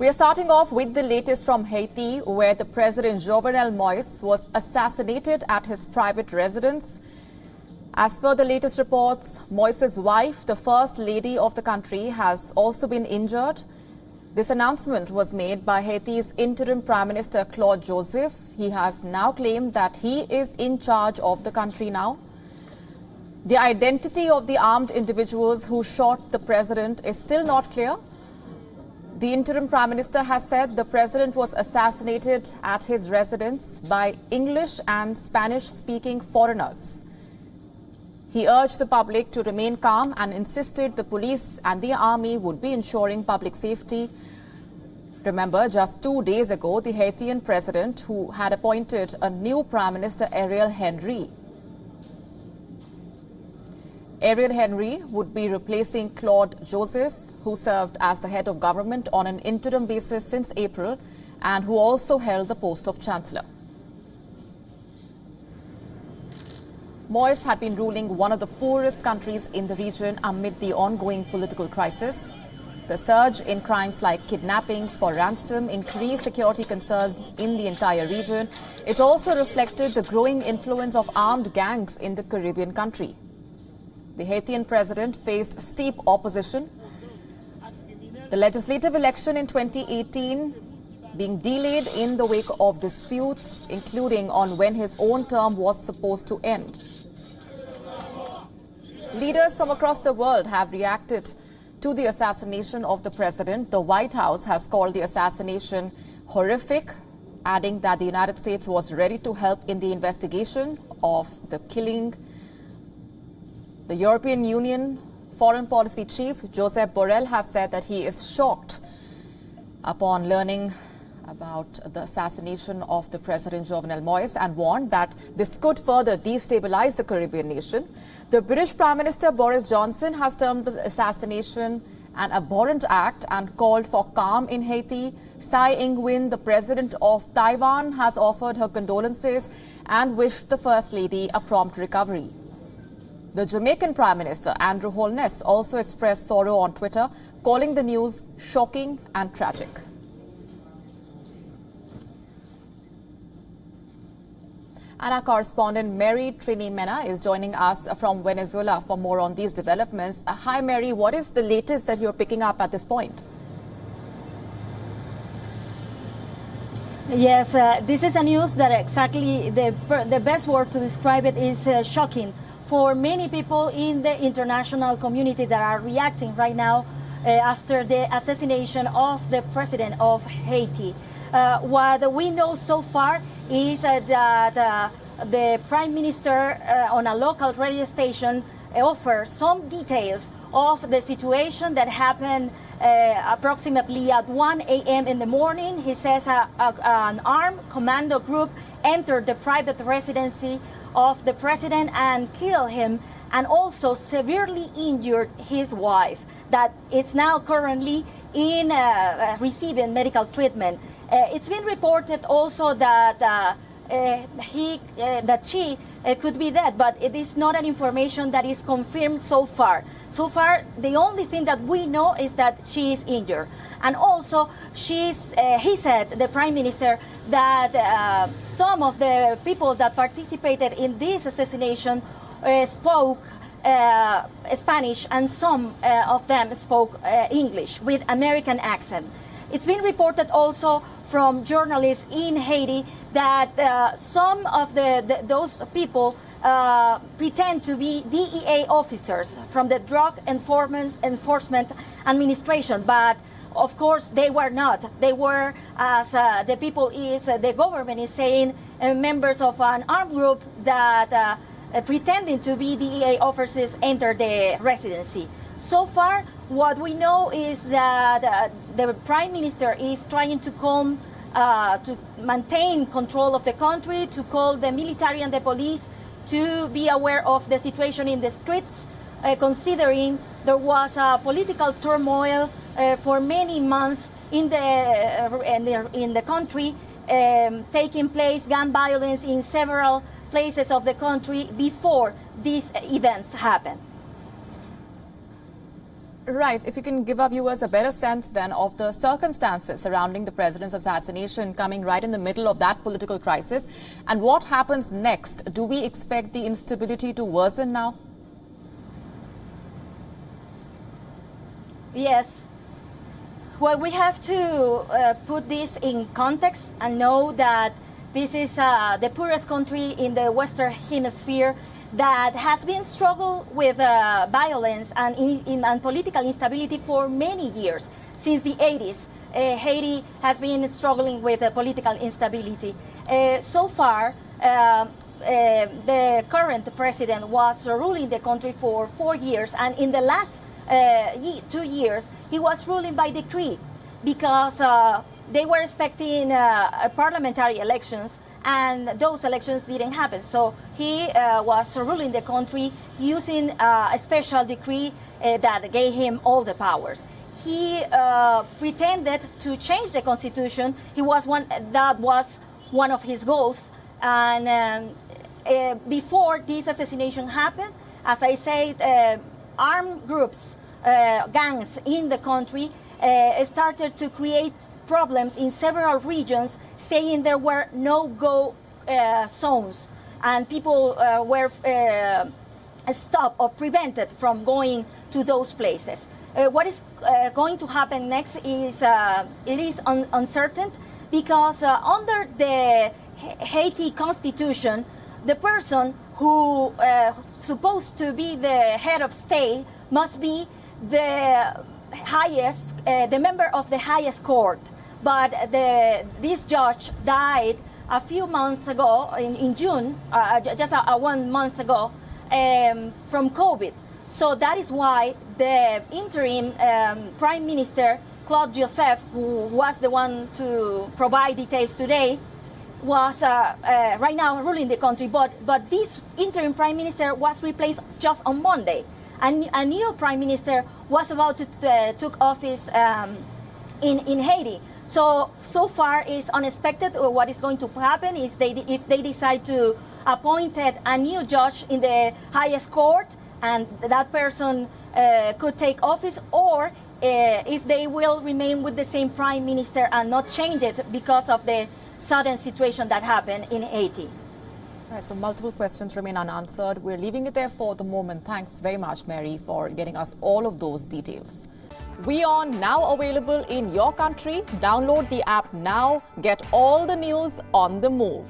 We are starting off with the latest from Haiti, where the President Jovenel Moise was assassinated at his private residence. As per the latest reports, Moise's wife, the First Lady of the country, has also been injured. This announcement was made by Haiti's Interim Prime Minister Claude Joseph. He has now claimed that he is in charge of the country now. The identity of the armed individuals who shot the president is still not clear. The interim prime minister has said the president was assassinated at his residence by English and Spanish-speaking foreigners. He urged the public to remain calm and insisted the police and the army would be ensuring public safety. Remember, just 2 days ago, the Haitian president, who had appointed a new prime minister, Ariel Henry, would be replacing Claude Joseph, who served as the head of government on an interim basis since April and who also held the post of chancellor. Moise had been ruling one of the poorest countries in the region amid the ongoing political crisis. The surge in crimes like kidnappings for ransom increased security concerns in the entire region. It also reflected the growing influence of armed gangs in the Caribbean country. The Haitian president faced steep opposition. The legislative election in 2018 being delayed in the wake of disputes, including on when his own term was supposed to end. Leaders from across the world have reacted to the assassination of the president. The White House has called the assassination horrific, adding that the United States was ready to help in the investigation of the killing. The European Union Foreign Policy Chief, Josep Borrell, has said that he is shocked upon learning about the assassination of the President Jovenel Moise and warned that this could further destabilize the Caribbean nation. The British Prime Minister Boris Johnson has termed the assassination an abhorrent act and called for calm in Haiti. Tsai Ing-wen, the President of Taiwan, has offered her condolences and wished the First Lady a prompt recovery. The Jamaican Prime Minister, Andrew Holness, also expressed sorrow on Twitter, calling the news shocking and tragic. And our correspondent Mary Trini Mena is joining us from Venezuela for more on these developments. Hi, Mary. What is the latest that you're picking up at this point? Yes, this is a news that exactly the best word to describe it is shocking for many people in the international community that are reacting right now after the assassination of the president of Haiti. What we know so far is that the Prime Minister on a local radio station offered some details of the situation that happened approximately at 1 a.m. in the morning. He says an armed commando group entered the private residency of the president and killed him, and also severely injured his wife that is now currently in receiving medical treatment. It's been reported also that she could be dead, but it is not an information that is confirmed so far. So far, the only thing that we know is that she is injured. And also, he said, the Prime Minister, that some of the people that participated in this assassination spoke Spanish, and some of them spoke English with American accent. It's been reported also from journalists in Haiti that some of those people pretend to be DEA officers from the Drug Enforcement Administration, but of course they were not. They were, as the government is saying, members of an armed group that pretending to be DEA officers entered the residency. So far, what we know is that the Prime Minister is trying to to maintain control of the country, to call the military and the police to be aware of the situation in the streets, considering there was a political turmoil for many months in the country, taking place, gun violence in several places of the country before these events happened. Right. If you can give our viewers a better sense then of the circumstances surrounding the president's assassination coming right in the middle of that political crisis, and what happens next? Do we expect the instability to worsen now? Yes. Well, we have to put this in context and know that this is the poorest country in the Western Hemisphere that has been struggling with violence and political instability for many years. Since the 80s, Haiti has been struggling with political instability. So far, the current president was ruling the country for 4 years, and in the last 2 years, he was ruling by decree because they were expecting parliamentary elections, and those elections didn't happen. So he was ruling the country using a special decree that gave him all the powers. He pretended to change the constitution. That was one of his goals. And before this assassination happened, as I said, armed groups, gangs in the country started to create problems in several regions, saying there were no-go zones, and people were stopped or prevented from going to those places. What is going to happen next is it is uncertain, because under the Haiti constitution, the person who supposed to be the head of state must be the highest, the member of the highest court. But this judge died a few months ago, in June, just 1 month ago, from COVID. So that is why the interim Prime Minister, Claude Joseph, who was the one to provide details today, was right now ruling the country. But this interim Prime Minister was replaced just on Monday. And a new Prime Minister was about to take office in Haiti. So far it's unexpected. What is going to happen is if they decide to appoint a new judge in the highest court, and that person could take office, or if they will remain with the same prime minister and not change it because of the sudden situation that happened in Haiti. Right, so multiple questions remain unanswered. We're leaving it there for the moment. Thanks very much, Mary, for getting us all of those details. WION now available in your country. Download the app now. Get all the news on the move.